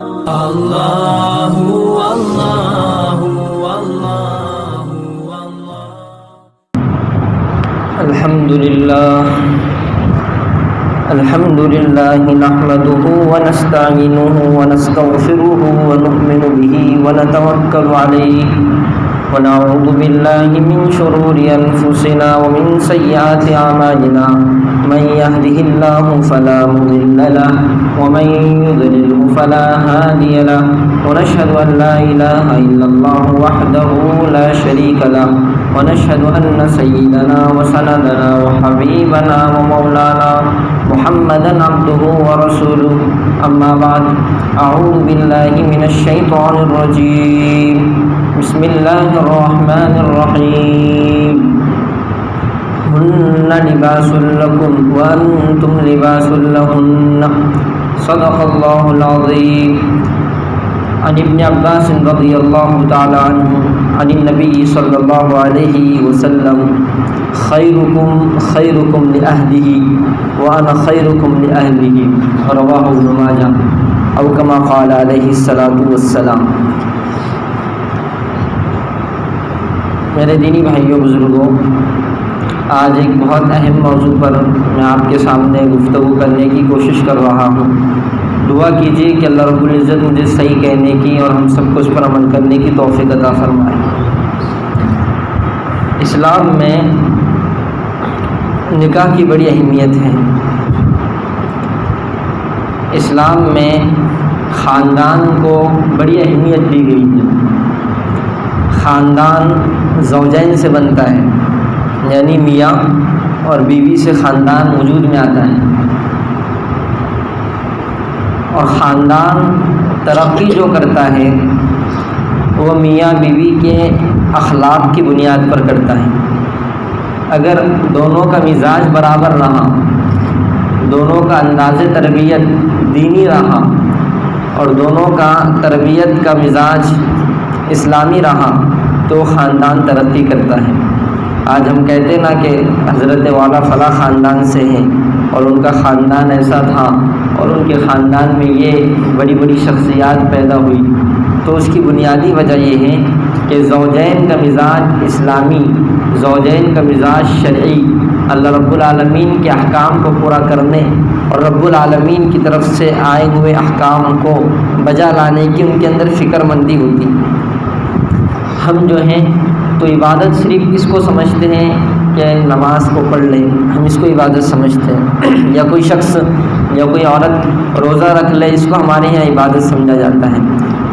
اللہ اللہ اللہ الحمد للہ نحمده ونستعینه ونستغفره ونؤمن به ونتوکل علیہ ونعوذ باللہ من شرور انفسنا ومن سیئات اعمالنا من يهده الله فلا مضل له ومن يضلل فلا هادي له ونشهد ان لا اله الا الله وحده لا شريك له ونشهد ان سيدنا وسندنا وحبيبنا ومولانا محمدا عبده ورسوله اما بعد اعوذ بالله من الشيطان الرجيم بسم الله الرحمن الرحيم هن لباس لكم وأنتم لباس لهن صدق الله العظيم عن ابن عباس رضي الله تعالى عنه عن النبي صلى الله عليه وسلم خيركم خيركم لأهله وأنا خيركم لأهله رواه ابن ماجه أو كما قال عليه الصلاة والسلام۔ میرے دینی بھائیوں بزرگوں، آج ایک بہت اہم موضوع پر میں آپ کے سامنے گفتگو کرنے کی کوشش کر رہا ہوں۔ دعا کیجیے کہ اللہ رب العزت مجھے صحیح کہنے کی اور ہم سب کو اس پر عمل کرنے کی توفیق عطا فرمائے۔ اسلام میں نکاح کی بڑی اہمیت ہے۔ اسلام میں خاندان کو بڑی اہمیت دی گئی ہے۔ خاندان زوجین سے بنتا ہے، یعنی میاں اور بیوی سے خاندان وجود میں آتا ہے، اور خاندان ترقی جو کرتا ہے وہ میاں بیوی کے اخلاق کی بنیاد پر کرتا ہے۔ اگر دونوں کا مزاج برابر رہا، دونوں کا انداز تربیت دینی رہا اور دونوں کا تربیت کا مزاج اسلامی رہا تو خاندان ترقی کرتا ہے۔ آج ہم کہتے ہیں نا کہ حضرت والا فلاں خاندان سے ہیں اور ان کا خاندان ایسا تھا اور ان کے خاندان میں یہ بڑی بڑی شخصیات پیدا ہوئی، تو اس کی بنیادی وجہ یہ ہے کہ زوجین کا مزاج اسلامی، زوجین کا مزاج شرعی، اللہ رب العالمین کے احکام کو پورا کرنے اور رب العالمین کی طرف سے آئے ہوئے احکام کو بجا لانے کی ان کے اندر فکر مندی ہوتی۔ ہم جو ہیں تو عبادت صرف اس کو سمجھتے ہیں کہ نماز کو پڑھ لیں، ہم اس کو عبادت سمجھتے ہیں، یا کوئی شخص یا کوئی عورت روزہ رکھ لے، اس کو ہمارے یہاں عبادت سمجھا جاتا ہے،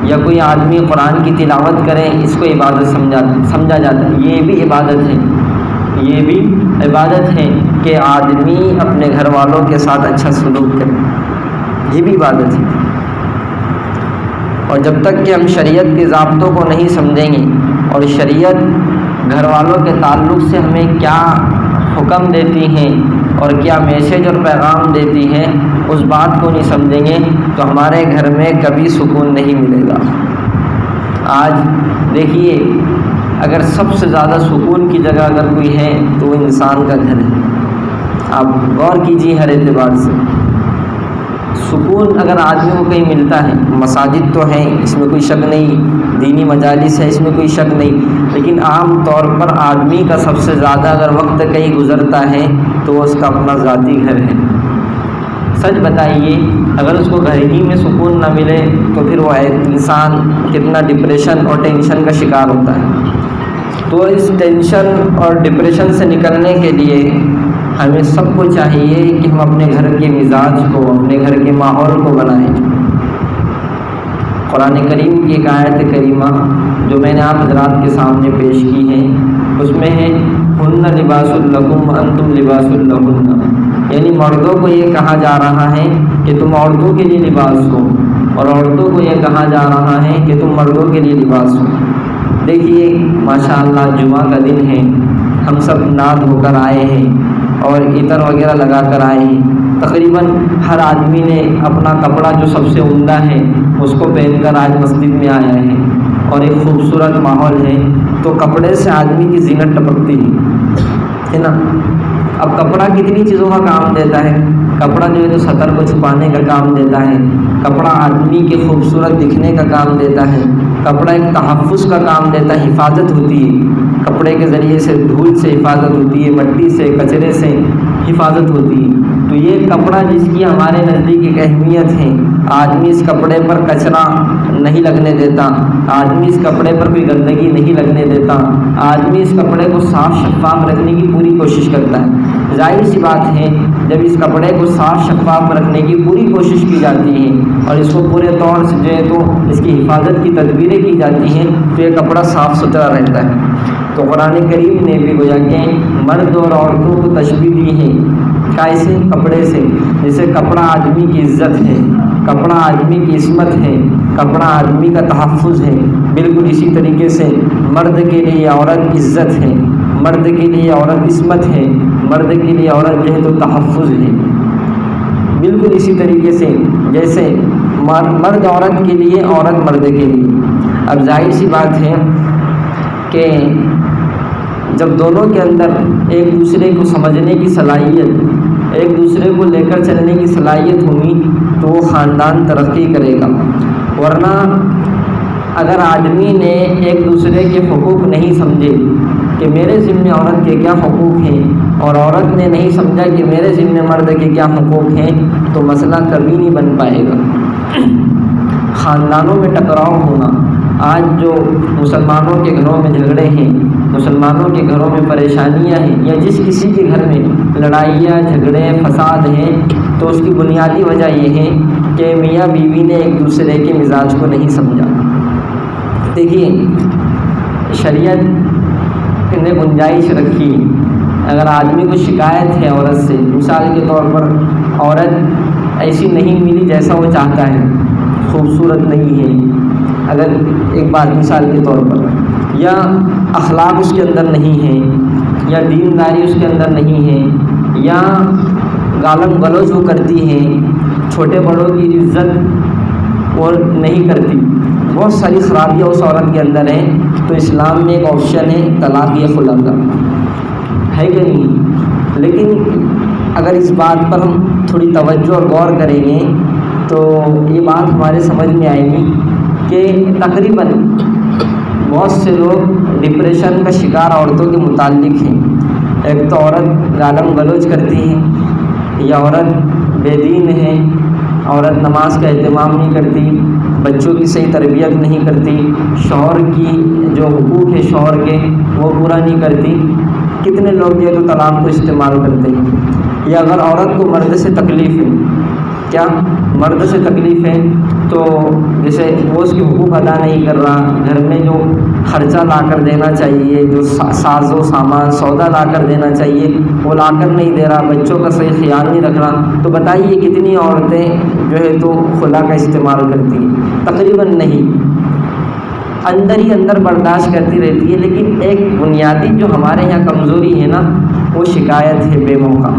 یا کوئی آدمی قرآن کی تلاوت کرے، اس کو عبادت سمجھا جاتا ہے۔ یہ بھی عبادت ہے، یہ بھی عبادت ہے کہ آدمی اپنے گھر والوں کے ساتھ اچھا سلوک کرے، یہ بھی عبادت ہے۔ اور جب تک کہ ہم شریعت کے ضابطوں کو نہیں سمجھیں گے اور شریعت گھر والوں کے تعلق سے ہمیں کیا حکم دیتی ہیں اور کیا میسج اور پیغام دیتی ہیں، اس بات کو نہیں سمجھیں گے تو ہمارے گھر میں کبھی سکون نہیں ملے گا۔ آج دیکھیے، اگر سب سے زیادہ سکون کی جگہ اگر کوئی ہے تو وہ انسان کا گھر ہے۔ آپ غور کیجیے، ہر اعتبار سے سکون اگر آدمی کو کہیں ملتا ہے، مساجد تو ہیں، اس میں کوئی شک نہیں، دینی مجالس ہے، اس میں کوئی شک نہیں، لیکن عام طور پر آدمی کا سب سے زیادہ اگر وقت کہیں گزرتا ہے تو وہ اس کا اپنا ذاتی گھر ہے۔ سچ بتائیے، اگر اس کو گھر ہی میں سکون نہ ملے تو پھر وہ انسان کتنا ڈپریشن اور ٹینشن کا شکار ہوتا ہے۔ تو اس ٹینشن اور ڈپریشن سے نکلنے کے لیے ہمیں سب کو چاہیے کہ ہم اپنے گھر کے مزاج کو، اپنے گھر کے ماحول کو بنائیں۔ قرآن کریم کی ایک آیت کریمہ جو میں نے آپ حضرات کے سامنے پیش کی ہے، اس میں ہے ہن لباس لکم وانتم لباس لہن، یعنی مردوں کو یہ کہا جا رہا ہے کہ تم عورتوں کے لیے لباس ہو، اور عورتوں کو یہ کہا جا رہا ہے کہ تم مردوں کے لیے لباس ہو۔ دیکھیے ماشاءاللہ، جمعہ کا دن ہے، ہم سب نہا دھو کر آئے ہیں اور عطر وغیرہ لگا کر آئے ہیں۔ تقریباً ہر آدمی نے اپنا کپڑا جو سب سے عمدہ ہے اس کو پہن کر آج مسجد میں آیا ہے، اور ایک خوبصورت ماحول ہے، تو کپڑے سے آدمی کی زینت ٹپکتی ہے نا۔ اب کپڑا کتنی چیزوں کا کام دیتا ہے، کپڑا جو ہے تو سطر کو چھپانے کا کام دیتا ہے، کپڑا آدمی کے خوبصورت دکھنے کا کام دیتا ہے، کپڑا ایک تحفظ کا کام دیتا ہے، حفاظت ہوتی ہے، کپڑے کے ذریعے سے دھول سے حفاظت ہوتی ہے، مٹی سے، کچرے سے حفاظت ہوتی ہے۔ تو یہ کپڑا جس کی ہمارے نزدیک ایک اہمیت ہے، آدمی اس کپڑے پر کچرا نہیں لگنے دیتا، آدمی اس کپڑے پر کوئی گندگی نہیں لگنے دیتا، آدمی اس کپڑے کو صاف شفاف رکھنے کی پوری کوشش کرتا ہے۔ ظاہر سی بات ہے جب اس کپڑے کو صاف شفاف رکھنے کی پوری کوشش کی جاتی ہے اور اس کو پورے طور سے جو ہے تو اس کی حفاظت کی تدبیریں کی جاتی ہیں تو یہ کپڑا صاف ستھرا رہتا ہے۔ تو قرآن کریم نے بھی گویا کہ مرد اور عورتوں کو تشبیہ دی ہے، کیسے؟ کپڑے سے۔ جیسے کپڑا آدمی کی عزت ہے، کپڑا آدمی کی عصمت ہے، کپڑا آدمی کا تحفظ ہے، بالکل اسی طریقے سے مرد کے لیے عورت عزت ہے، مرد کے لیے عورت عصمت ہے، مرد کے لیے عورت جو ہے تو تحفظ ہے۔ بالکل اسی طریقے سے جیسے مرد عورت کے لیے، عورت مرد کے لیے۔ اب ظاہر سی بات ہے کہ جب دونوں کے اندر ایک دوسرے کو سمجھنے کی صلاحیت، ایک دوسرے کو لے کر چلنے کی صلاحیت ہوگی تو وہ خاندان ترقی کرے گا۔ ورنہ اگر آدمی نے ایک دوسرے کے حقوق نہیں سمجھے کہ میرے ذمہ عورت کے کیا حقوق ہیں، اور عورت نے نہیں سمجھا کہ میرے ذمہ مرد کے کیا حقوق ہیں، تو مسئلہ کبھی نہیں بن پائے گا۔ خاندانوں میں ٹکراؤ ہونا، آج جو مسلمانوں کے گھروں میں جھگڑے ہیں، مسلمانوں کے گھروں میں پریشانیاں ہیں، یا جس کسی کے گھر میں لڑائیاں، جھگڑے، فساد ہیں، تو اس کی بنیادی وجہ یہ ہے کہ میاں بیوی نے ایک دوسرے کے مزاج کو نہیں سمجھا۔ دیکھیے شریعت نے گنجائش رکھی، اگر آدمی کو شکایت ہے عورت سے، مثال کے طور پر عورت ایسی نہیں ملی جیسا وہ چاہتا ہے، خوبصورت نہیں ہے، اگر ایک بات مثال کے طور پر، یا اخلاق اس کے اندر نہیں ہے، یا دینداری اس کے اندر نہیں ہے، یا گالم گلوچ وہ کرتی ہے، چھوٹے بڑوں کی عزت وہ نہیں کرتی، بہت ساری خرابیاں اس عورت کے اندر ہیں، تو اسلام میں ایک آپشن ہے طلاق یا خلا کا، ہے کہ نہیں؟ لیکن اگر اس بات پر ہم تھوڑی توجہ اور غور کریں گے تو یہ بات ہمارے سمجھ میں آئے گی کہ تقریباً بہت سے لوگ ڈپریشن کا شکار عورتوں کے متعلق ہیں۔ ایک تو عورت گالم گلوچ کرتی ہے، یا عورت بے دین ہے، عورت نماز کا اہتمام نہیں کرتی، بچوں کی صحیح تربیت نہیں کرتی، شوہر کی جو حقوق ہے شوہر کے وہ پورا نہیں کرتی۔ کتنے لوگ یہ تو طلاق کو استعمال کرتے ہیں۔ یا اگر عورت کو مرد سے تکلیف ہے، کیا مرد سے تکلیف ہے تو جیسے وہ اس کے حقوق ادا نہیں کر رہا، گھر میں جو خرچہ لا کر دینا چاہیے، جو ساز و سامان سودا لا کر دینا چاہیے وہ لا کر نہیں دے رہا، بچوں کا صحیح خیال نہیں رکھ رہا، تو بتائیے کتنی عورتیں جو ہے تو خلا کا استعمال کرتی ہیں؟ تقریباً نہیں، اندر ہی اندر برداشت کرتی رہتی ہے۔ لیکن ایک بنیادی جو ہمارے یہاں کمزوری ہے نا، وہ شکایت ہے بے موقع،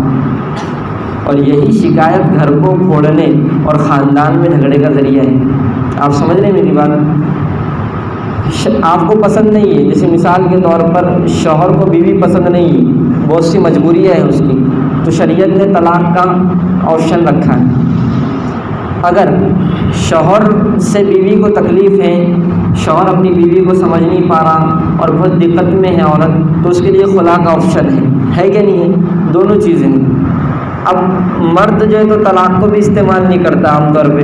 اور یہی شکایت گھر کو پھوڑنے اور خاندان میں جھگڑے کا ذریعہ ہے۔ آپ سمجھ رہے ہیں میری بات؟ آپ کو پسند نہیں ہے، جیسے مثال کے طور پر شوہر کو بیوی پسند نہیں ہے، بہت سی مجبوریاں ہیں اس کی، تو شریعت نے طلاق کا آپشن رکھا ہے۔ اگر شوہر سے بیوی کو تکلیف ہے، شوہر اپنی بیوی کو سمجھ نہیں پا رہا اور بہت دقت میں ہے عورت، تو اس کے لیے خلا کا آپشن ہے کہ نہیں ہے؟ دونوں چیزیں ہیں۔ اب مرد جو ہے تو طلاق کو بھی استعمال نہیں کرتا عام طور پہ،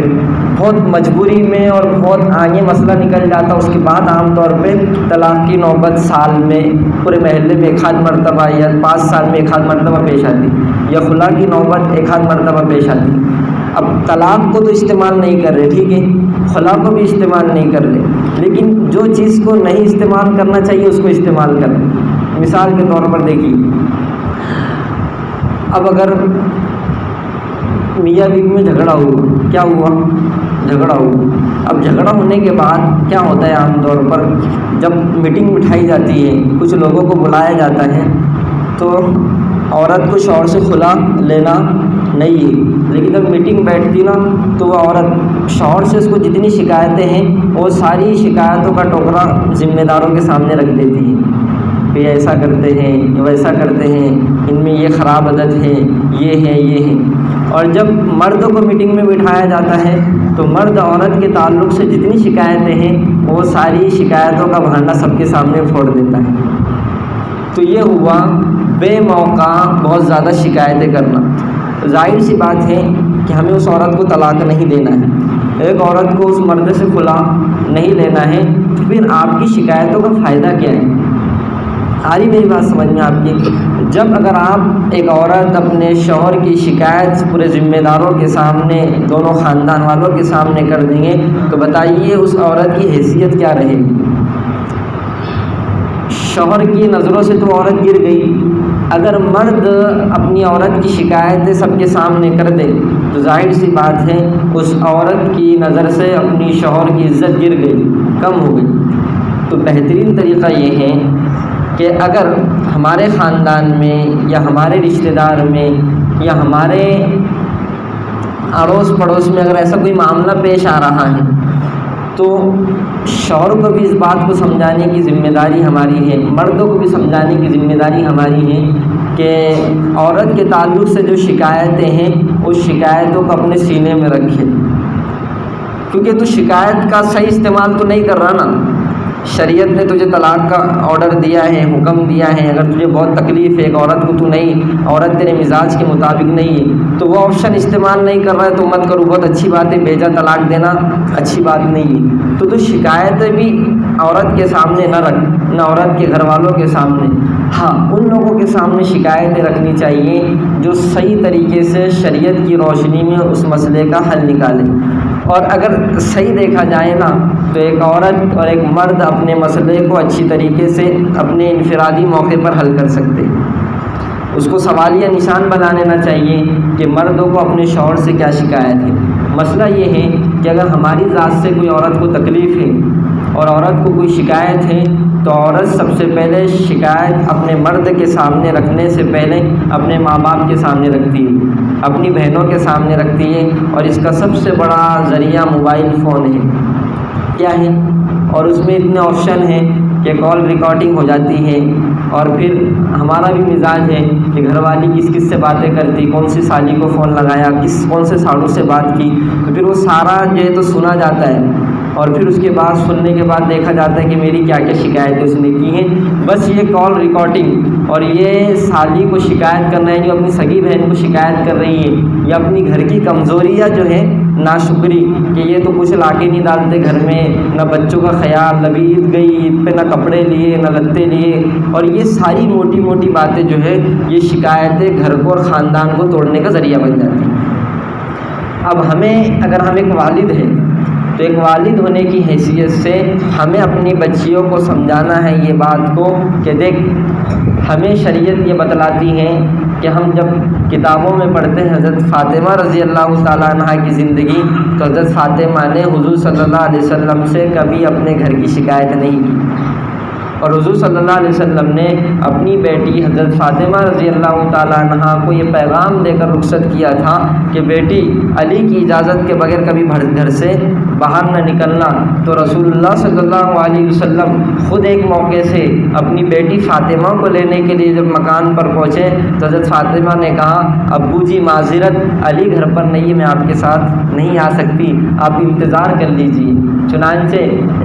بہت مجبوری میں اور بہت آگے مسئلہ نکل جاتا، اس کے بعد عام طور پہ طلاق کی نوبت سال میں، پورے محلے میں ایک آدھ مرتبہ یا 5 سال میں ایک آدھ مرتبہ پیش آتی، یا خلا کی نوبت ایک آدھ مرتبہ پیش آتی۔ اب طلاق کو تو استعمال نہیں کر رہے، ٹھیک ہے، خلا کو بھی استعمال نہیں کر رہے، لیکن جو چیز کو نہیں استعمال کرنا چاہیے اس کو استعمال کر رہے۔ مثال کے طور پر دیکھیے، اب اگر میاں بیوی میں جھگڑا ہوا، کیا ہوا؟ جھگڑا ہوا۔ اب جھگڑا ہونے کے بعد کیا ہوتا ہے عام طور پر، جب میٹنگ بٹھائی جاتی ہے، کچھ لوگوں کو بلایا جاتا ہے، تو عورت کو شوہر سے خلا لینا نہیں ہے، لیکن جب میٹنگ بیٹھتی نا تو وہ عورت شوہر سے اس کو جتنی شکایتیں ہیں وہ ساری شکایتوں کا ٹوکرا ذمہ داروں کے سامنے رکھ دیتی ہے، کہ یہ ایسا کرتے ہیں، ویسا کرتے ہیں، ان میں یہ خراب عادت ہے، یہ ہے، یہ ہے۔ اور جب مرد کو میٹنگ میں بٹھایا جاتا ہے تو مرد عورت کے تعلق سے جتنی شکایتیں ہیں وہ ساری شکایتوں کا بھانڈا سب کے سامنے پھوڑ دیتا ہے۔ تو یہ ہوا بے موقع بہت زیادہ شکایتیں کرنا۔ ظاہر سی بات ہے کہ ہمیں اس عورت کو طلاق نہیں دینا ہے، ایک عورت کو اس مرد سے خلا نہیں لینا ہے، تو پھر آپ کی شکایتوں کا فائدہ کیا ہے؟ آ رہی میری بات سمجھ میں آپ کی؟ جب اگر آپ ایک عورت اپنے شوہر کی شکایت پورے ذمہ داروں کے سامنے، دونوں خاندان والوں کے سامنے کر دیں گے تو بتائیے اس عورت کی حیثیت کیا رہے گی؟ شوہر کی نظروں سے تو عورت گر گئی، اگر مرد اپنی عورت کی شکایتیں سب کے سامنے کر دے تو ظاہر سی بات ہے اس عورت کی نظر سے اپنی شوہر کی عزت گر گئی، کم ہو گئی۔ تو بہترین طریقہ یہ ہے کہ اگر ہمارے خاندان میں یا ہمارے رشتہ دار میں یا ہمارے اڑوس پڑوس میں اگر ایسا کوئی معاملہ پیش آ رہا ہے تو شوہر کو بھی اس بات کو سمجھانے کی ذمہ داری ہماری ہے، مردوں کو بھی سمجھانے کی ذمہ داری ہماری ہے کہ عورت کے تعلق سے جو شکایتیں ہیں اس شکایتوں کو اپنے سینے میں رکھے، کیونکہ تو شکایت کا صحیح استعمال تو نہیں کر رہا نا۔ شریعت نے تجھے طلاق کا آرڈر دیا ہے، حکم دیا ہے، اگر تجھے بہت تکلیف ہے ایک عورت کو، تو نہیں، عورت تیرے مزاج کے مطابق نہیں ہے تو وہ آپشن استعمال نہیں کر رہا ہے تو مت کرو، بہت اچھی بات ہے، بیجا طلاق دینا اچھی بات نہیں ہے۔ تو شکایتیں بھی عورت کے سامنے نہ رکھ، نہ عورت کے گھر والوں کے سامنے، ہاں ان لوگوں کے سامنے شکایتیں رکھنی چاہیے جو صحیح طریقے سے شریعت کی روشنی میں اس مسئلے کا حل نکالیں۔ اور اگر صحیح دیکھا جائے نا تو ایک عورت اور ایک مرد اپنے مسئلے کو اچھی طریقے سے اپنے انفرادی موقع پر حل کر سکتے ہیں۔ اس کو سوالیہ نشان بنا لینا چاہیے کہ مردوں کو اپنے شوہر سے کیا شکایت ہے۔ مسئلہ یہ ہے کہ اگر ہماری ذات سے کوئی عورت کو تکلیف ہے اور عورت کو کوئی شکایت ہے تو عورت سب سے پہلے شکایت اپنے مرد کے سامنے رکھنے سے پہلے اپنے ماں باپ کے سامنے رکھتی ہے، اپنی بہنوں کے سامنے رکھتی ہے، اور اس کا سب سے بڑا ذریعہ موبائل فون ہے۔ کیا ہے؟ اور اس میں اتنے آپشن ہیں کہ کال ریکارڈنگ ہو جاتی ہے، اور پھر ہمارا بھی مزاج ہے کہ گھر والی کس کس سے باتیں کرتی، کون سی سالی کو فون لگایا، کون سے ساڑوں سے بات کی، تو پھر وہ سارا جو ہے تو سنا جاتا ہے، اور پھر اس کے بعد سننے کے بعد دیکھا جاتا ہے کہ میری کیا کیا شکایتیں اس نے کی ہیں۔ بس یہ کال ریکارڈنگ اور یہ سالی کو شکایت کرنا ہے جو اپنی سگی بہن کو شکایت کر رہی ہے، یا اپنی گھر کی کمزوریاں جو ہے ناشکری کہ یہ تو کچھ لا کے نہیں ڈالتے گھر میں، نہ بچوں کا خیال، نہ عید گئی عید پہ نہ کپڑے لیے نہ لتے لیے، اور یہ ساری موٹی موٹی باتیں جو ہے یہ شکایتیں گھر کو اور خاندان کو توڑنے کا ذریعہ بن جاتی ہیں۔ اب ہمیں اگر ہم ایک والد ہیں تو ایک والد ہونے کی حیثیت سے ہمیں اپنی بچیوں کو سمجھانا ہے یہ بات کو کہ دیکھ، ہمیں شریعت یہ بتلاتی ہے کہ ہم جب کتابوں میں پڑھتے ہیں حضرت فاطمہ رضی اللہ تعالیٰ عنہ کی زندگی، تو حضرت فاطمہ نے حضور صلی اللہ علیہ وسلم سے کبھی اپنے گھر کی شکایت نہیں کی، اور حضور صلی اللہ علیہ وسلم نے اپنی بیٹی حضرت فاطمہ رضی اللہ تعالیٰ عنہ کو یہ پیغام دے کر رخصت کیا تھا کہ بیٹی علی کی اجازت کے بغیر کبھی گھر سے باہر نہ نکلنا۔ تو رسول اللہ صلی اللہ علیہ وسلم خود ایک موقع سے اپنی بیٹی فاطمہ کو لینے کے لیے جب مکان پر پہنچے تو حضرت فاطمہ نے کہا ابو جی معذرت، علی گھر پر نہیں ہے، میں آپ کے ساتھ نہیں آ سکتی، آپ انتظار کر لیجیے۔ چنانچہ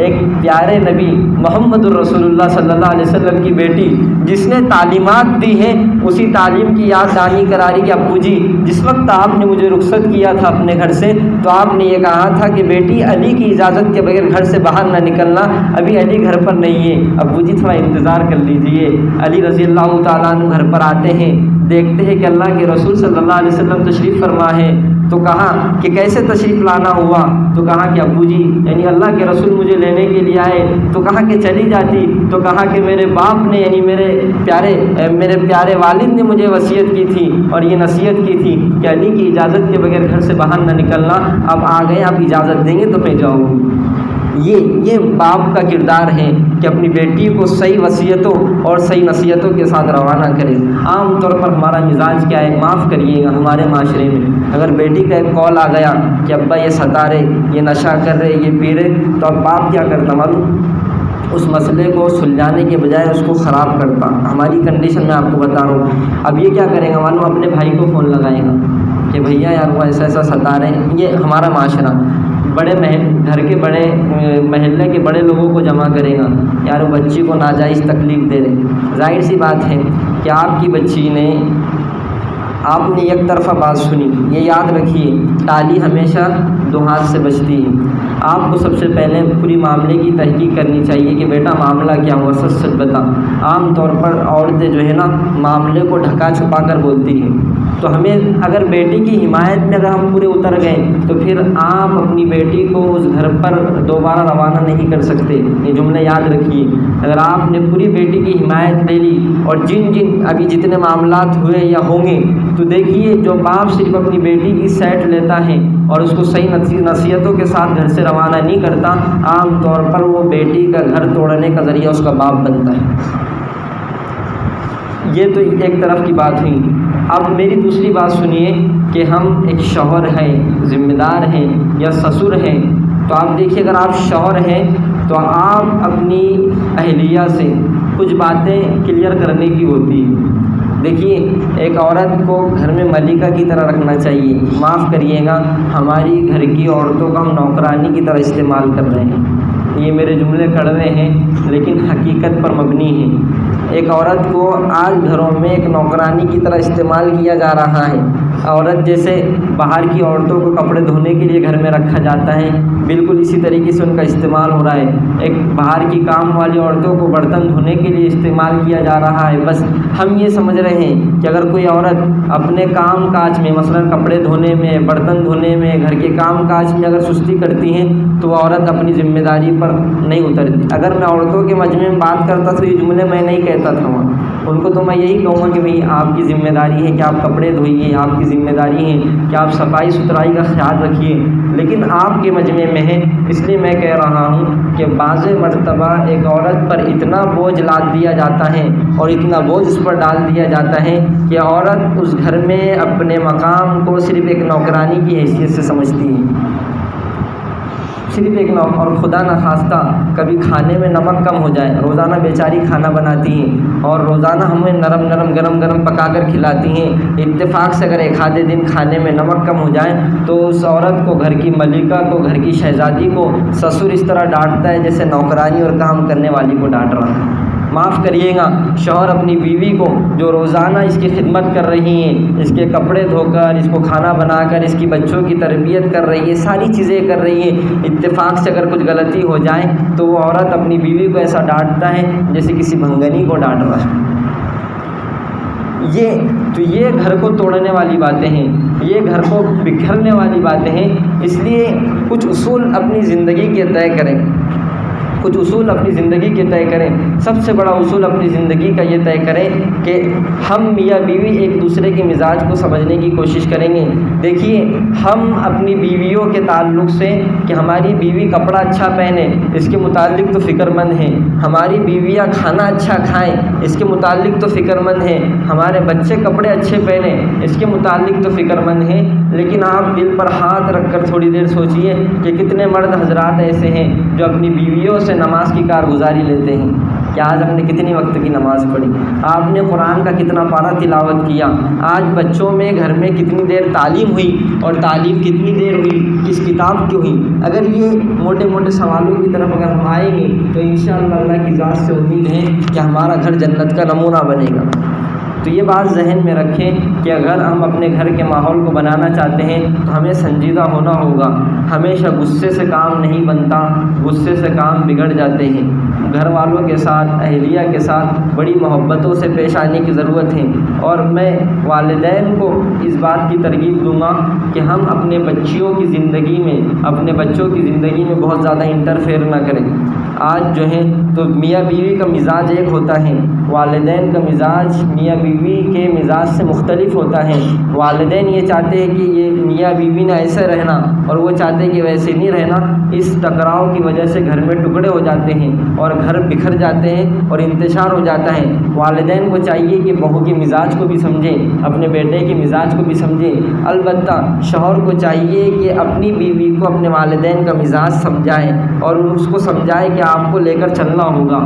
ایک پیارے نبی محمد الرسول اللہ صلی اللہ علیہ وسلم کی بیٹی جس نے تعلیمات دی ہیں اسی تعلیم کی یاد دہانی کراری کہ ابو جی جس وقت آپ نے مجھے رخصت کیا تھا اپنے گھر سے تو آپ نے یہ کہا تھا کہ بیٹی علی کی اجازت کے بغیر گھر سے باہر نہ نکلنا، ابھی علی گھر پر نہیں ہے، ابو جی تھوڑا انتظار کر لیجئے۔ علی رضی اللہ تعالیٰ عنہ گھر پر آتے ہیں، دیکھتے ہیں کہ اللہ کے رسول صلی اللہ علیہ وسلم تشریف فرما ہے، تو کہا کہ کیسے تشریف لانا ہوا؟ تو کہا کہ ابو جی یعنی اللہ کے رسول مجھے لینے کے لیے آئے، تو کہا کہ چلی جاتی، تو کہا کہ میرے باپ نے یعنی میرے پیارے والد نے مجھے وصیت کی تھی اور یہ نصیحت کی تھی کہ علی کی اجازت کے بغیر گھر سے باہر نہ نکلنا، اب آ گئے، آپ اجازت دیں گے تو میں جاؤں گی۔ یہ باپ کا کردار ہے کہ اپنی بیٹی کو صحیح وصیتوں اور صحیح نصیحتوں کے ساتھ روانہ کرے۔ عام طور پر ہمارا مزاج کیا ہے، معاف کریے گا، ہمارے معاشرے میں اگر بیٹی کا ایک کال آ گیا کہ ابا یہ ستا رہے، یہ نشہ کر رہے، یہ پی رہے، تو اب باپ کیا کرتا معلوم؟ اس مسئلے کو سلجھانے کے بجائے اس کو خراب کرتا۔ ہماری کنڈیشن میں آپ کو بتا رہا ہوں، اب یہ کیا کرے گا معلوم؟ اپنے بھائی کو فون لگائے گا کہ بھیا یار وہ ایسا ایسا ستا رہے ہیں. یہ ہمارا معاشرہ بڑے گھر کے بڑے محلے کے بڑے لوگوں کو جمع کرے گا، یار وہ بچی کو ناجائز تکلیف دے رہے. ظاہر سی بات ہے کہ آپ کی بچی نے آپ نے ایک طرفہ بات سنی. یہ یاد رکھیے ٹالی ہمیشہ دو ہاتھ سے بچتی ہے. آپ کو سب سے پہلے پوری معاملے کی تحقیق کرنی چاہیے کہ بیٹا معاملہ کیا ہوا، سچ سچ بتا. عام طور پر عورتیں جو ہے نا معاملے کو ڈھکا چھپا کر بولتی ہیں. تو ہمیں اگر بیٹی کی حمایت میں اگر ہم پورے اتر گئے تو پھر آپ اپنی بیٹی کو اس گھر پر دوبارہ روانہ نہیں کر سکتے. یہ جملہ یاد رکھیے. اگر آپ نے پوری بیٹی کی حمایت لے لی اور جن ابھی جتنے معاملات ہوئے یا ہوں گے تو دیکھیے جو باپ صرف اپنی بیٹی کی سیٹ لیتا ہے اور اس کو صحیح نصیحتوں کے ساتھ گھر سے روانہ نہیں کرتا، عام طور پر وہ بیٹی کا گھر توڑنے کا ذریعہ اس کا باپ بنتا ہے. یہ تو ایک طرف کی بات ہوئی. اب میری دوسری بات سنیے کہ ہم ایک شوہر ہیں، ذمہ دار ہیں یا سسر ہیں. تو آپ دیکھیے اگر آپ شوہر ہیں تو آپ اپنی اہلیہ سے کچھ باتیں کلیئر کرنے کی ہوتی ہے. دیکھیے ایک عورت کو گھر میں ملکہ کی طرح رکھنا چاہیے. معاف کریے گا ہماری گھر کی عورتوں کو ہم نوکرانی کی طرح استعمال کر رہے ہیں. یہ میرے جملے کڑوے ہیں لیکن حقیقت پر مبنی ہیں. ایک عورت کو آج گھروں میں ایک نوکرانی کی طرح استعمال کیا جا رہا ہے. عورت جیسے باہر کی عورتوں کو کپڑے دھونے کے لیے گھر میں رکھا جاتا ہے، بالکل اسی طریقے سے ان کا استعمال ہو رہا ہے. ایک باہر کی کام والی عورتوں کو برتن دھونے کے لیے استعمال کیا جا رہا ہے. بس ہم یہ سمجھ رہے ہیں کہ اگر کوئی عورت اپنے کام کاج میں مثلا کپڑے دھونے میں، برتن دھونے میں، گھر کے کام کاج میں اگر سستی کرتی ہیں تو وہ عورت اپنی ذمہ داری پر نہیں اترتی. اگر میں عورتوں کے مجمع میں بات کرتا تو یہ جملے میں نہیں کہتا تھا. ان کو تو میں یہی کہوں گا کہ بھئی آپ کی ذمہ داری ہے کہ آپ کپڑے دھوئیے، آپ کی ذمہ داری ہے کہ آپ صفائی ستھرائی کا خیال رکھیے. لیکن آپ کے مجمع میں ہے اس لیے میں کہہ رہا ہوں کہ بعض مرتبہ ایک عورت پر اتنا بوجھ لاد دیا جاتا ہے اور اتنا بوجھ اس پر ڈال دیا جاتا ہے کہ عورت اس گھر میں اپنے مقام کو صرف ایک نوکرانی کی حیثیت سے سمجھتی ہے. صرف ایک اور خدا نخواستہ کبھی کھانے میں نمک کم ہو جائے. روزانہ بیچاری کھانا بناتی ہیں اور روزانہ ہمیں نرم نرم گرم گرم پکا کر کھلاتی ہیں. اتفاق سے اگر ایک آدھے دن کھانے میں نمک کم ہو جائے تو اس عورت کو، گھر کی ملکہ کو، گھر کی شہزادی کو سسر اس طرح ڈانٹتا ہے جیسے نوکرانی اور کام کرنے والی کو ڈانٹ رہا ہے. معاف کریے گا شوہر اپنی بیوی کو جو روزانہ اس کی خدمت کر رہی ہیں، اس کے کپڑے دھو کر، اس کو کھانا بنا کر، اس کی بچوں کی تربیت کر رہی ہے، ساری چیزیں کر رہی ہیں، اتفاق سے اگر کچھ غلطی ہو جائے تو وہ عورت اپنی بیوی کو ایسا ڈانٹتا ہے جیسے کسی بھنگنی کو ڈانٹ رہا ہے. یہ گھر کو توڑنے والی باتیں ہیں، یہ گھر کو بکھرنے والی باتیں ہیں. اس لیے کچھ اصول اپنی زندگی کے طے کریں. کچھ اصول اپنی زندگی کے طے کریں. سب سے بڑا اصول اپنی زندگی کا یہ طے کریں کہ ہم میاں بیوی ایک دوسرے کے مزاج کو سمجھنے کی کوشش کریں گے. دیکھیے ہم اپنی بیویوں کے تعلق سے کہ ہماری بیوی کپڑا اچھا پہنے اس کے متعلق تو فکر مند ہیں، ہماری بیویاں کھانا اچھا کھائیں اس کے متعلق تو فکر مند ہیں، ہمارے بچے کپڑے اچھے پہنیں اس کے متعلق تو فکر مند ہیں. لیکن آپ دل پر ہاتھ رکھ کر تھوڑی دیر سوچئے کہ کتنے مرد حضرات ایسے ہیں جو اپنی بیویوں سے نماز کی کارگزاری لیتے ہیں کہ آج ہم نے کتنی وقت کی نماز پڑھی، آپ نے قرآن کا کتنا پارہ تلاوت کیا، آج بچوں میں گھر میں کتنی دیر تعلیم ہوئی اور تعلیم کتنی دیر ہوئی، کس کتاب کی ہوئی. اگر یہ موٹے موٹے سوالوں کی طرف اگر ہم آئیں گے تو انشاءاللہ اللہ کی ذات سے امید ہے کہ ہمارا گھر جنت کا نمونہ بنے گا. تو یہ بات ذہن میں رکھیں کہ اگر ہم اپنے گھر کے ماحول کو بنانا چاہتے ہیں تو ہمیں سنجیدہ ہونا ہوگا. ہمیشہ غصے سے کام نہیں بنتا، غصے سے کام بگڑ جاتے ہیں. گھر والوں کے ساتھ، اہلیہ کے ساتھ بڑی محبتوں سے پیش آنے کی ضرورت ہے. اور میں والدین کو اس بات کی ترغیب دوں گا کہ ہم اپنے بچیوں کی زندگی میں، اپنے بچوں کی زندگی میں بہت زیادہ انٹرفیئر نہ کریں. آج جو ہے تو میاں بیوی کا مزاج ایک ہوتا ہے، والدین کا مزاج میاں بیوی کے مزاج سے مختلف ہوتا ہے. والدین یہ چاہتے ہیں کہ یہ میاں بیوی نے ایسے رہنا اور وہ چاہتے ہیں کہ ویسے نہیں رہنا. اس ٹکراؤ کی وجہ سے گھر میں ٹکڑے ہو جاتے ہیں اور گھر بکھر جاتے ہیں اور انتشار ہو جاتا ہے۔ والدین کو چاہیے کہ بہو کے مزاج کو بھی سمجھیں، اپنے بیٹے کے مزاج کو بھی سمجھیں۔ البتہ شوہر کو چاہیے کہ اپنی بیوی کو اپنے والدین کا مزاج سمجھائے اور اس کو سمجھائے کہ آپ کو لے کر چلنا ہوگا۔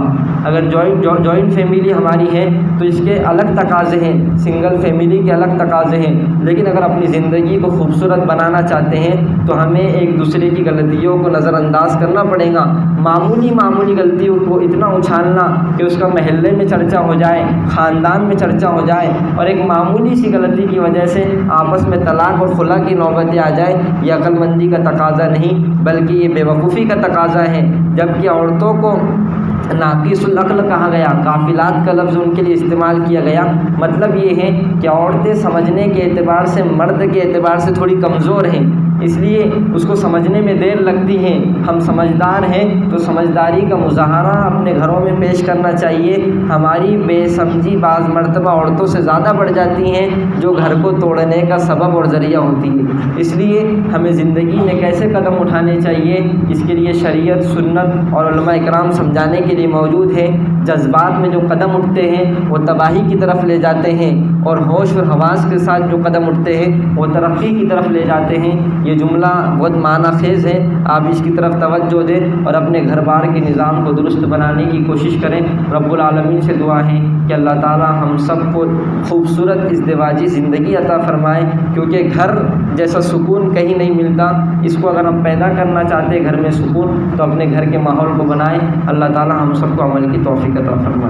اگر جوائنٹ فیملی ہماری ہے تو اس کے الگ تقاضے ہیں، سنگل فیملی کے الگ تقاضے ہیں، لیکن اگر اپنی زندگی کو خوبصورت بنانا چاہتے ہیں تو ہمیں ایک دوسرے کی غلطیوں کو نظر انداز کرنا پڑے گا۔ معمولی غلطیوں کو اتنا اچھالنا کہ اس کا محلے میں چرچا ہو جائے، خاندان میں چرچا ہو جائے، اور ایک معمولی سی غلطی کی وجہ سے آپس میں طلاق اور خلا کی نوبتیں آ جائے، یہ عقل مندی کا تقاضا نہیں بلکہ یہ بے وقوفی کا تقاضا ہے۔ جبکہ عورتوں کو ناقص العقل کہا گیا، غافلات کا لفظ ان کے لیے استعمال کیا گیا۔ مطلب یہ ہے کہ عورتیں سمجھنے کے اعتبار سے مرد کے اعتبار سے تھوڑی کمزور ہیں، اس لیے اس کو سمجھنے میں دیر لگتی ہے۔ ہم سمجھدار ہیں تو سمجھداری کا مظاہرہ اپنے گھروں میں پیش کرنا چاہیے۔ ہماری بے سمجھی بعض مرتبہ عورتوں سے زیادہ بڑھ جاتی ہیں جو گھر کو توڑنے کا سبب اور ذریعہ ہوتی ہے۔ اس لیے ہمیں زندگی میں کیسے قدم اٹھانے چاہیے، اس کے لیے شریعت، سنت اور علماء اکرام سمجھانے کے لیے موجود ہے۔ جذبات میں جو قدم اٹھتے ہیں وہ تباہی کی طرف لے جاتے ہیں، اور ہوش اور حواس کے ساتھ جو قدم اٹھتے ہیں وہ ترقی کی طرف لے جاتے ہیں۔ یہ جملہ بہت معنی خیز ہے، آپ اس کی طرف توجہ دیں اور اپنے گھر بار کے نظام کو درست بنانے کی کوشش کریں۔ رب العالمین سے دعا ہے کہ اللہ تعالی ہم سب کو خوبصورت ازدواجی زندگی عطا فرمائے، کیونکہ گھر جیسا سکون کہیں نہیں ملتا۔ اس کو اگر ہم پیدا کرنا چاہتے ہیں گھر میں سکون، تو اپنے گھر کے ماحول کو بنائیں۔ اللہ تعالی ہم سب کو عمل کی توفیق عطا فرمائے۔